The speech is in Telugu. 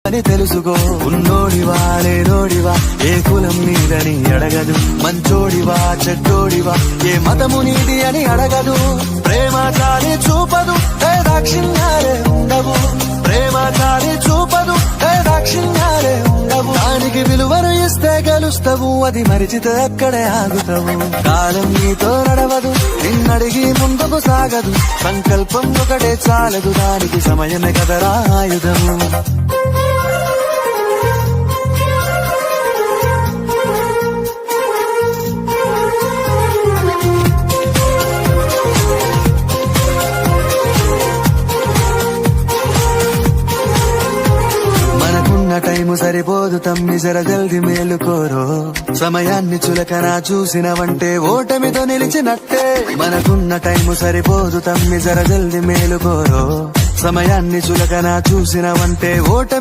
అని తెలుసుకో. ఉన్నోడివా లేనోడివా ఏ కులం నీదని అడగదు. మంచోడివా చెడ్డోడివా ఏ మతము నీది అని అడగదు. ప్రేమ చాలి చూపదు ఏ దాక్షిణ్యాలే ఉండవు. ప్రేమ చాలి చూపదు ఏ దాక్షిణ్యాలే ఉండవు. దానికి విలువను ఇస్తే గెలుస్తావు, అది మరిచితే అక్కడే ఆగుతావు. కాలం నీతో నడవదు, నిన్నడిగి ముందుకు సాగదు. సంకల్పం ఒకటే చాలదు, దానికి సమయమే కదరా ఆయుధము. టైము సరిపోదు తమ్మి, జర జల్ది మేలుకోరో. సమయాన్ని చులకన చూసినవంటే ఓటమితో నిలిచినట్టే. మనకున్న టైము సరిపోదు తమ్మి, జర జల్ది మేలుకోరో. సమయాన్ని చులకన చూసినవంటే ఓటమి